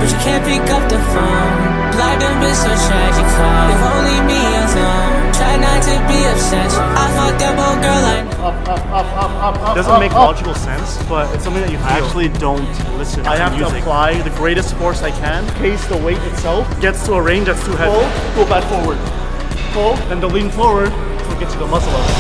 but you can't pick up the phone. Life done been so tragic, if only me alone. Try not to be obsessed. I fucked up old girl, I know. It doesn't make logical sense, but it's something that you feel. I actually don't listen. I have to apply the greatest force I can. In case the weight itself gets to a range that's too heavy. Pull, go back forward. Pull, then the lean forward will get you the muscle up.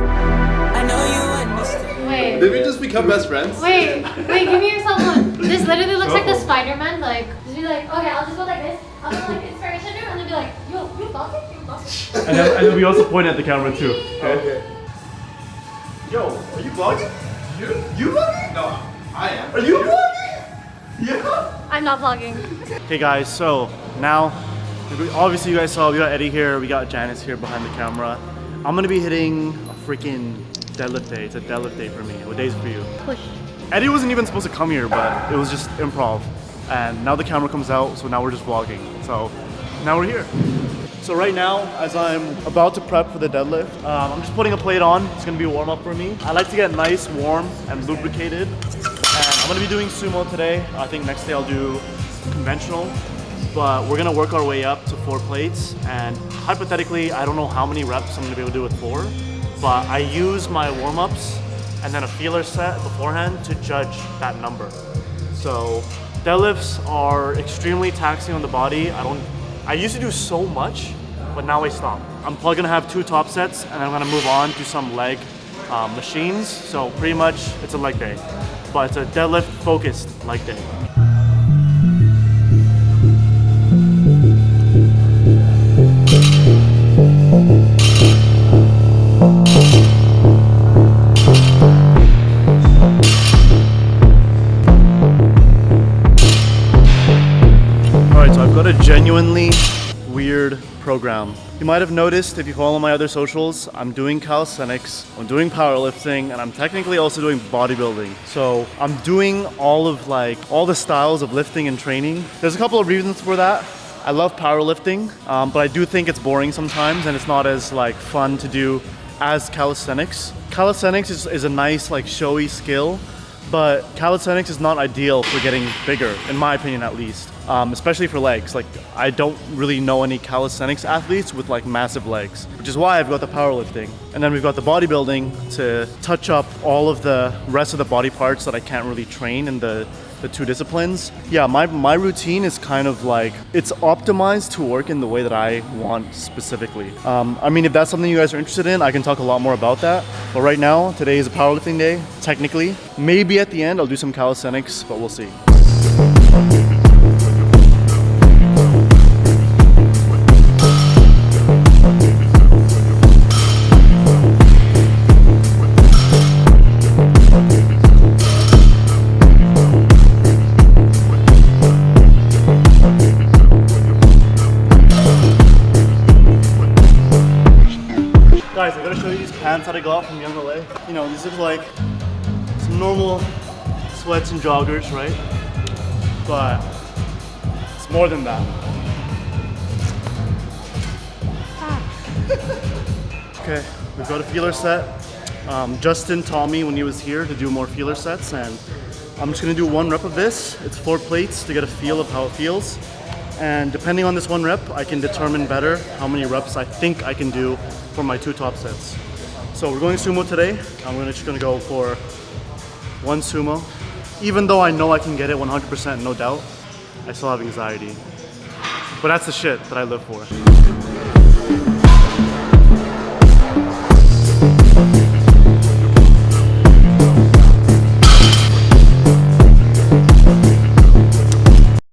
I know you understand. Wait. Did we just become best friends? Wait, give me yourself one. This literally looks like the Spider-Man, like, just be like, okay, I'll just go like this. I'll go like inspiration room and then be like, yo, you fucking, you fucking. And then we also point at the camera too. Okay. Yo, are you vlogging? You vlogging? No, I am. Are you vlogging? Yeah. I'm not vlogging. Okay guys, so now, obviously you guys saw we got Eddie here, we got Janice here behind the camera. I'm gonna be hitting a freaking deadlift day. It's a deadlift day for me. What day is it for you? Push. Eddie wasn't even supposed to come here, but it was just improv. And now the camera comes out, so now we're just vlogging. So now we're here. So right now, as I'm about to prep for the deadlift, I'm just putting a plate on. It's gonna be a warm up for me. I like to get nice, warm, and lubricated. And I'm gonna be doing sumo today. I think next day I'll do conventional. But we're gonna work our way up to 4 plates. And hypothetically, I don't know how many reps I'm gonna be able to do with 4. But I use my warm-ups and then a feeler set beforehand to judge that number. So deadlifts are extremely taxing on the body. I used to do so much, but now I stopped. I'm probably gonna have 2 top sets and then I'm gonna move on to some leg machines. So pretty much it's a leg day, but it's a deadlift focused leg day. A genuinely weird program. You might have noticed if you follow my other socials, I'm doing calisthenics, I'm doing powerlifting, and I'm technically also doing bodybuilding. So I'm doing all the styles of lifting and training. There's a couple of reasons for that. I love powerlifting, but I do think it's boring sometimes and it's not as fun to do as calisthenics. Calisthenics is a nice showy skill, but calisthenics is not ideal for getting bigger, in my opinion at least. Especially for legs. I don't really know any calisthenics athletes with massive legs, which is why I've got the powerlifting. And then we've got the bodybuilding to touch up all of the rest of the body parts that I can't really train in the 2 disciplines. Yeah, my routine is kind of it's optimized to work in the way that I want specifically. I mean, if that's something you guys are interested in, I can talk a lot more about that. But right now, today is a powerlifting day, technically. Maybe at the end, I'll do some calisthenics, but we'll see. Guys, I gotta show you these pants that I got from Young LA. You know, these look like some normal sweats and joggers, right? But it's more than that. Okay, we've got a feeler set. Justin taught me when he was here to do more feeler sets, and I'm just gonna do 1 rep of this. It's 4 plates to get a feel of how it feels. And depending on this 1 rep, I can determine better how many reps I think I can do for my 2 top sets. So we're going sumo today. I'm just gonna go for 1 sumo. Even though I know I can get it 100%, no doubt, I still have anxiety. But that's the shit that I live for.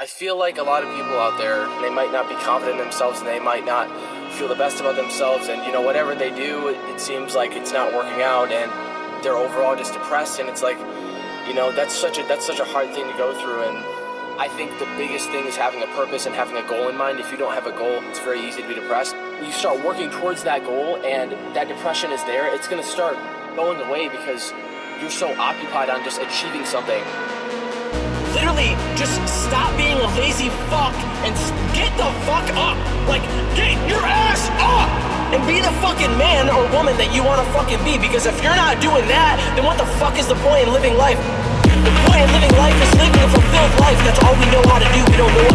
I feel like a lot of people out there, they might not be confident in themselves and they might not feel the best about themselves, and whatever they do, it seems like it's not working out and they're overall just depressed, and it's that's such a hard thing to go through. And I think the biggest thing is having a purpose and having a goal in mind. If you don't have a goal, it's very easy to be depressed. When you start working towards that goal and that depression is there, it's gonna start going away because you're so occupied on just achieving something. Literally, just stop being a lazy fuck and get the fuck up. Get your ass up and be the fucking man or woman that you want to fucking be. Because if you're not doing that, then what the fuck is the point in living life? The point in living life is living a fulfilled life. That's all we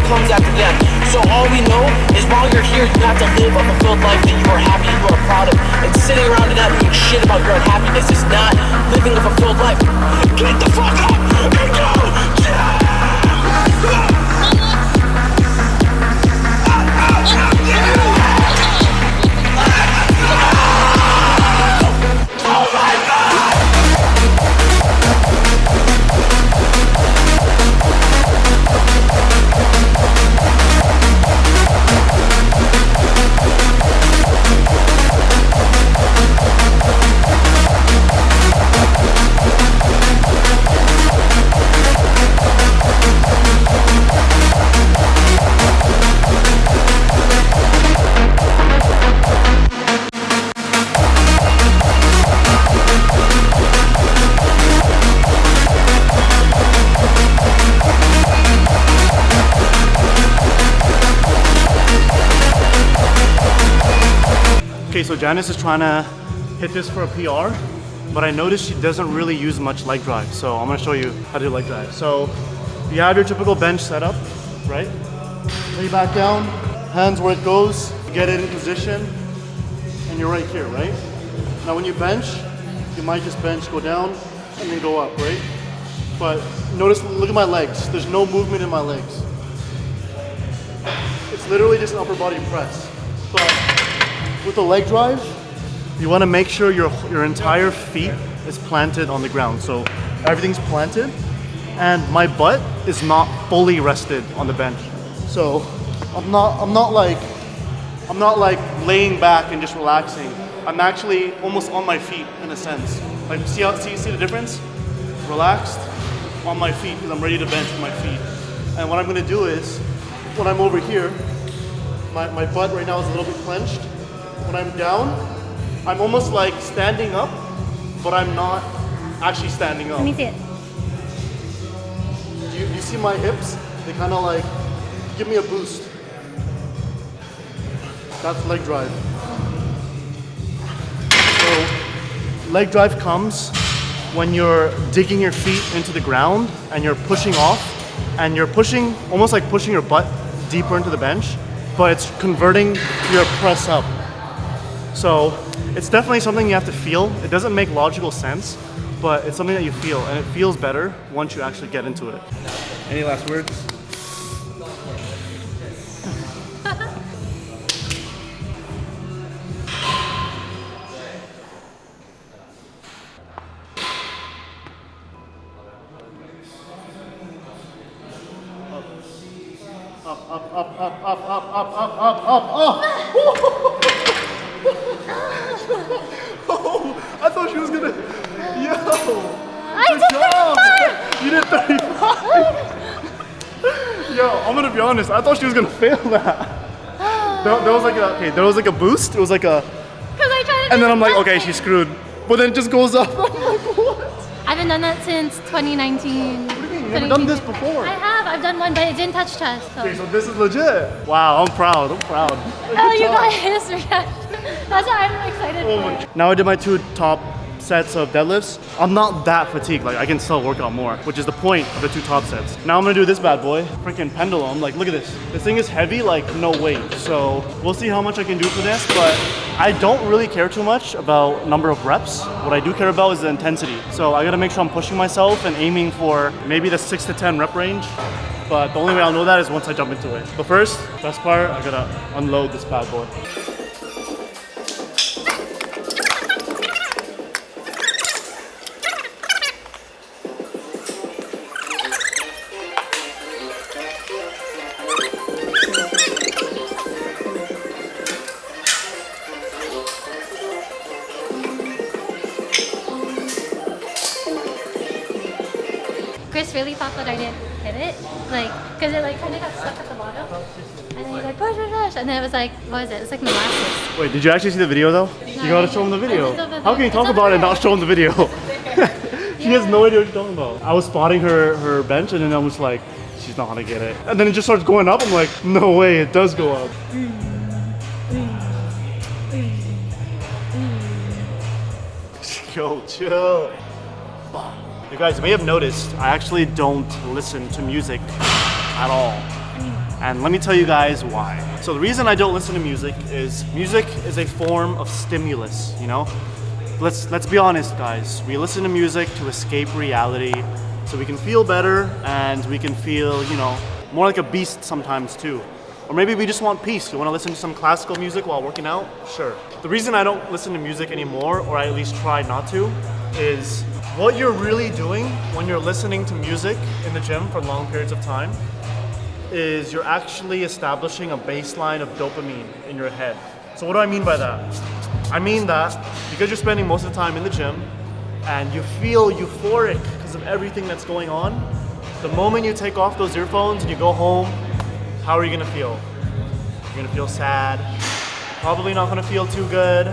comes after them. So all we know is while you're here, you have to live a fulfilled life that you are happy, you are proud of. And sitting around and not doing shit about your unhappiness is not living a fulfilled life. Get the fuck up and go! Okay, so Janice is trying to hit this for a PR, but I noticed she doesn't really use much leg drive. So I'm gonna show you how to do leg drive. So you have your typical bench setup, right? Lay back down, hands where it goes, get it in position, and you're right here, right? Now when you bench, you might just bench, go down, and then go up, right? But notice, look at my legs. There's no movement in my legs. It's literally just an upper body press. But with the leg drive, you want to make sure your entire feet is planted on the ground. So everything's planted, and my butt is not fully rested on the bench. So I'm not like laying back and just relaxing. I'm actually almost on my feet in a sense. Like see the difference? Relaxed on my feet because I'm ready to bench with my feet. And what I'm gonna do is, when I'm over here, my butt right now is a little bit clenched. When I'm down, I'm almost like standing up, but I'm not actually standing up. Let me see it. You see my hips? They kind of like give me a boost. That's leg drive. So leg drive comes when you're digging your feet into the ground and you're pushing off, and you're pushing, almost like pushing your butt deeper into the bench, but it's converting your press up. So it's definitely something you have to feel. It doesn't make logical sense, but it's something that you feel, and it feels better once you actually get into it. Any last words? Up. Oh, I thought she was gonna. Yo! You did 35! Yo, I'm gonna be honest, I thought she was gonna fail that. There was like a boost, it was like a. And then I'm like, okay, she's screwed. But then it just goes up. I'm like, what? I haven't done that since 2019. What do you mean? You've never done this before? I have. I've done one, but it didn't touch chest. So. Okay, so this is legit. Wow, I'm proud. Oh, you guys reaction. That's what I'm excited for. Now I did my 2 top sets of deadlifts. I'm not that fatigued. Like I can still work out more, which is the point of the 2 top sets. Now I'm gonna do this bad boy, freaking pendulum. Like look at this. This thing is heavy, like no weight. So we'll see how much I can do for this, but I don't really care too much about number of reps. What I do care about is the intensity. So I gotta make sure I'm pushing myself and aiming for maybe the 6 to 10 rep range. But the only way I'll know that is once I jump into it. But first, best part, I gotta unload this bad boy. Chris really thought that I didn't hit it, like, because it like kind of got stuck at the bottom. And then he's like, push, and then it was like, what is it? It's like molasses. Wait, did you actually see the video though? You gotta show him the video. How can you talk about it and not show him the video? He has no idea what you're talking about. I was spotting her bench, and then I was like, she's not gonna get it. And then it just starts going up. I'm like, no way, it does go up. Yo, chill. You guys may have noticed I actually don't listen to music at all. And let me tell you guys why. So the reason I don't listen to music is a form of stimulus, you know? Let's be honest, guys. We listen to music to escape reality so we can feel better and we can feel, you know, more like a beast sometimes too. Or maybe we just want peace. You want to listen to some classical music while working out? Sure. The reason I don't listen to music anymore, or I at least try not to, is what you're really doing when you're listening to music in the gym for long periods of time is you're actually establishing a baseline of dopamine in your head. So what do I mean by that? I mean that because you're spending most of the time in the gym and you feel euphoric because of everything that's going on, the moment you take off those earphones and you go home, how are you gonna feel? You're gonna feel sad, probably not gonna feel too good.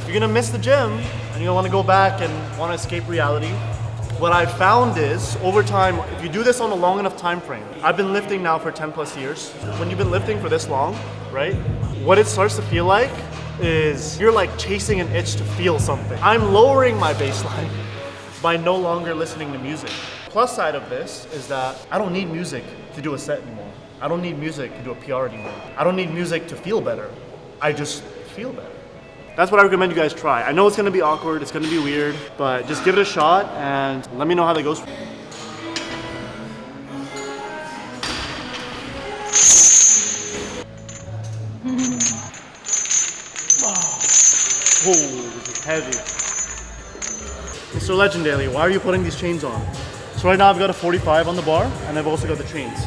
You're gonna miss the gym and you're gonna wanna go back and wanna escape reality. What I found is, over time, if you do this on a long enough time frame, I've been lifting now for 10 plus years. When you've been lifting for this long, right? What it starts to feel like is you're like chasing an itch to feel something. I'm lowering my baseline by no longer listening to music. Plus side of this is that I don't need music to do a set anymore. I don't need music to do a PR anymore. I don't need music to feel better. I just feel better. That's what I recommend you guys try. I know it's gonna be awkward, it's gonna be weird, but just give it a shot and let me know how that goes. Whoa, this is heavy. Mr. Legendaley, why are you putting these chains on? So right now I've got a 45 on the bar, and I've also got the chains.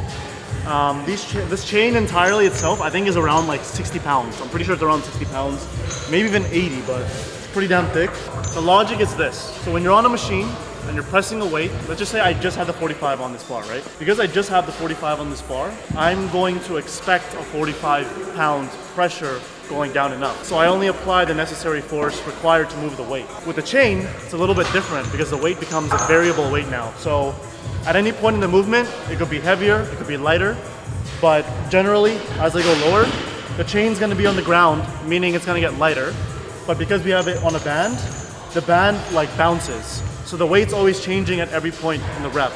This chain entirely itself, I think is around like 60 pounds. I'm pretty sure it's around 60 pounds, maybe even 80, but it's pretty damn thick. The logic is this. So when you're on a machine and you're pressing a weight, let's just say I just had the 45 on this bar, right? Because I just have the 45 on this bar, I'm going to expect a 45 pound pressure going down and up. So I only apply the necessary force required to move the weight. With the chain, it's a little bit different because the weight becomes a variable weight now. So at any point in the movement, it could be heavier, it could be lighter, but generally, as I go lower, the chain's gonna be on the ground, meaning it's gonna get lighter. But because we have it on a band, the band like bounces. So the weight's always changing at every point in the rep.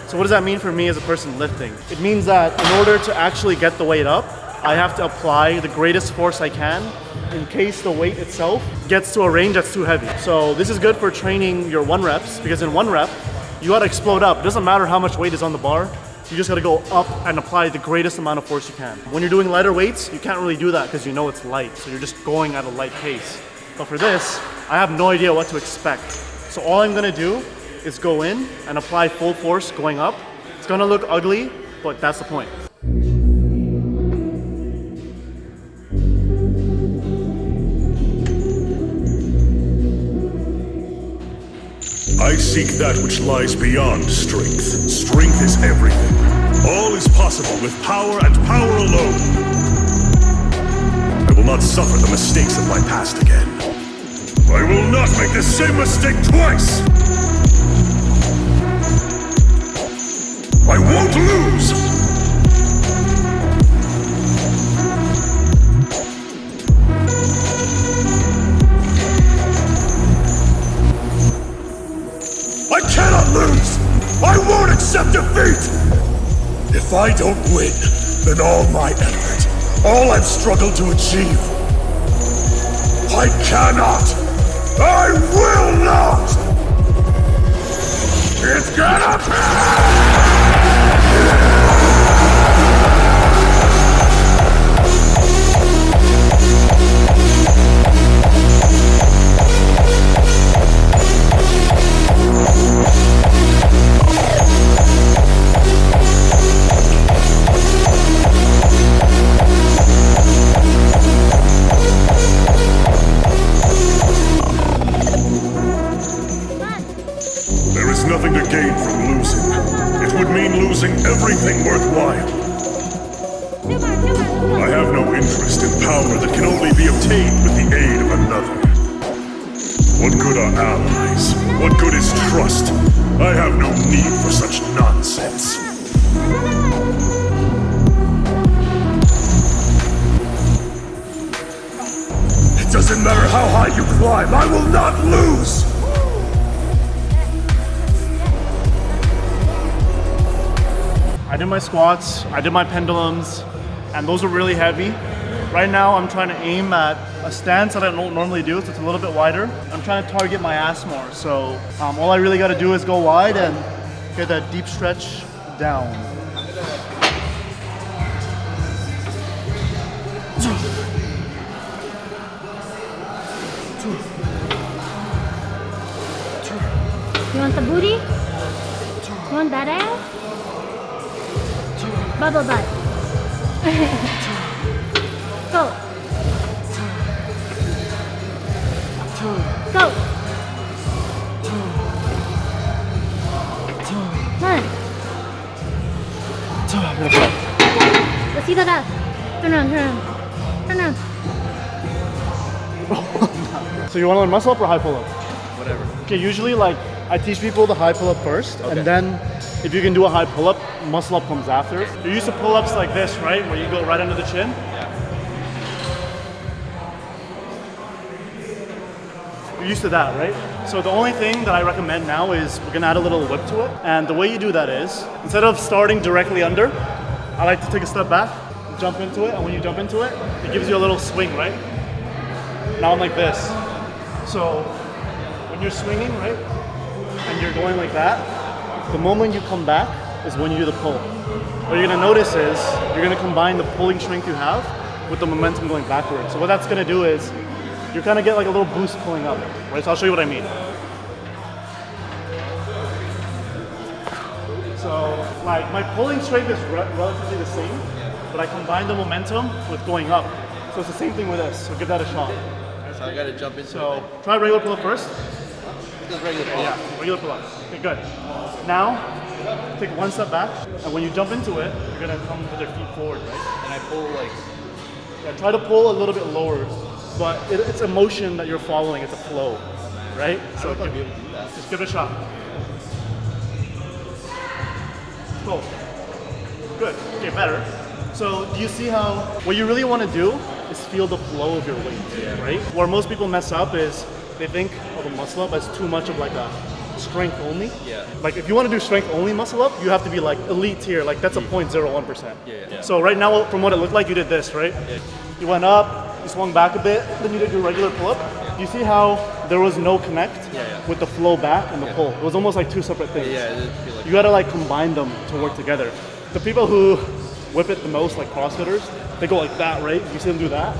So what does that mean for me as a person lifting? It means that in order to actually get the weight up, I have to apply the greatest force I can in case the weight itself gets to a range that's too heavy. So this is good for training your 1 reps, because in 1 rep, you gotta explode up. It doesn't matter how much weight is on the bar, you just gotta go up and apply the greatest amount of force you can. When you're doing lighter weights, you can't really do that because you know it's light, so you're just going at a light pace. But for this, I have no idea what to expect. So all I'm gonna do is go in and apply full force going up. It's gonna look ugly, but that's the point. I seek that which lies beyond strength. Strength is everything. All is possible with power and power alone. I will not suffer the mistakes of my past again. I will not make the same mistake twice! I won't lose! I cannot lose! I won't accept defeat! If I don't win, then all my effort, all I've struggled to achieve, I cannot! I will not! It's gonna be! Nothing to gain from losing. It would mean losing everything worthwhile. I have no interest in power that can only be obtained with the aid of another. What good are allies? What good is trust? I have no need for such nonsense. It doesn't matter how high you climb, I will not lose! I did my squats, I did my pendulums, and those were really heavy. Right now I'm trying to aim at a stance that I don't normally do, so it's a little bit wider. I'm trying to target my ass more, so all I really got to do is go wide and get that deep stretch down. You want the booty? You want that ass? Bubble butt. Go. Go. One. Let's see that ass. Turn around, turn around. Turn around. So you want to learn muscle up or high pull up? Whatever. Okay, usually like I teach people the high pull up first, Okay. and then if you can do a high pull up, muscle up comes after. You're used to pull ups like this, right? Where you go right under the chin. Yeah. You're used to that, right? So the only thing that I recommend now is we're gonna add a little whip to it. And the way you do that is, instead of starting directly under, I like to take a step back, jump into it, and when you jump into it, it gives you a little swing, right? Now I'm like this. So when you're swinging, right, and you're going like that, the moment you come back is when you do the pull. What you're gonna notice is you're gonna combine the pulling strength you have with the momentum going backwards. So what that's gonna do is you kind of get like a little boost pulling up, right? So I'll show you what I mean. So like my pulling strength is relatively the same, but I combine the momentum with going up. So it's the same thing with this, so give that a shot. So I gotta jump into So it. try regular pull up first. Just regular pull. Yeah, regular pull up. Okay, good. Now, take one step back, and when you jump into it, you're gonna come with your feet forward, right? And I pull like. Yeah, try to pull a little bit lower, but it's a motion that you're following, it's a flow, right? So I'll be able to do that. just give it a shot. Pull. Good, okay, better. So do you see how, what you really wanna do is feel the flow of your weight, right? Where most people mess up is they think of a muscle up as too much of like a strength only. Yeah. Like if you want to do strength only muscle up, you have to be like elite tier. Like that's a 0.01%. Yeah. So right now, from what it looked like, you did this, right? Yeah. You went up, you swung back a bit, then you did your regular pull up. You see how there was no connect with the flow back and the pull? It was almost like two separate things. Yeah, it did feel like. You gotta like combine them to work together. The people who whip it the most, like CrossFitters, they go like that, right? You see them do that.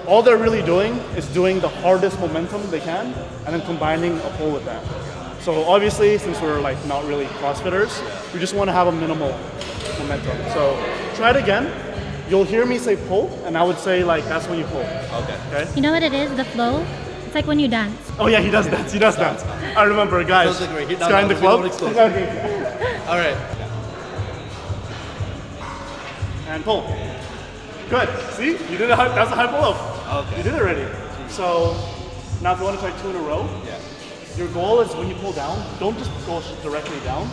All they're really doing is doing the hardest momentum they can and then combining a pull with that. So obviously, since we're like not really CrossFitters, we just want to have a minimal momentum. So try it again. You'll hear me say pull, and I would say like that's when you pull. Okay? You know what it is? The flow? It's like when you dance. Oh yeah, he does dance. He does dance. I remember, guys. Sounds like This guy in the club. Okay. All right. And pull. Good. See, you did it. That's a high pull up. Okay. You did it already. So now, if you want to try 2 in a row, your goal is when you pull down, don't just go directly down.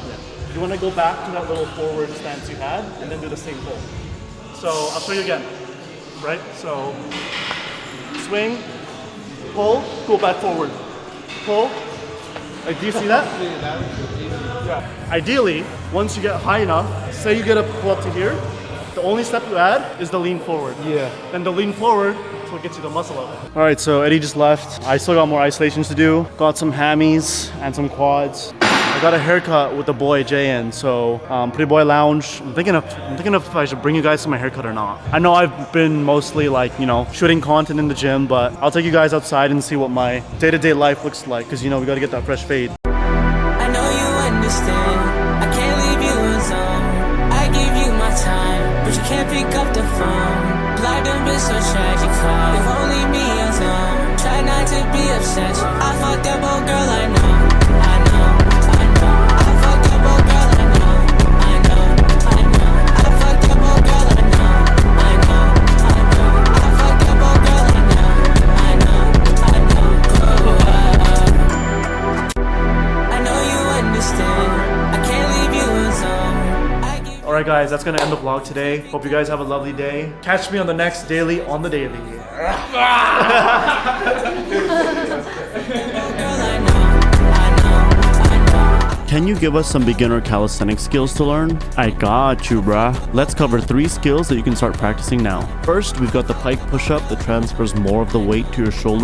You want to go back to that little forward stance you had, and then do the same pull. So I'll show you again. Right. So swing, pull, go back forward, pull. Like, do you see that? Yeah. Ideally, once you get high enough, say you get a pull up to here, the only step you add is the lean forward. Yeah. Then the lean forward is what gets you the muscle up. All right, so Eddie just left. I still got more isolations to do. Got some hammies and some quads. I got a haircut with the boy Jay in, so Pretty Boy Lounge. I'm thinking if I should bring you guys to my haircut or not. I know I've been mostly like, you know, shooting content in the gym, but I'll take you guys outside and see what my day-to-day life looks like, because you know we gotta get that fresh fade. I know you understand. I can't leave you alone. I give you my time, but you can't pick up the phone. Life done been so tragic. If only me alone. Try not to be obsessed. I fucked up, oh girl, I know. I fucked up, oh girl, I know. I fucked up, oh girl, I know. I fucked up, oh girl, I know. I know you understand. I can't leave you alone. All right, guys, that's gonna end the vlog today. Hope you guys have a lovely day. Catch me on the next daily on the daily. Girl, I know. Can you give us some beginner calisthenics skills to learn? I got you, bruh. Let's cover 3 skills that you can start practicing now. First, we've got the pike push-up that transfers more of the weight to your shoulders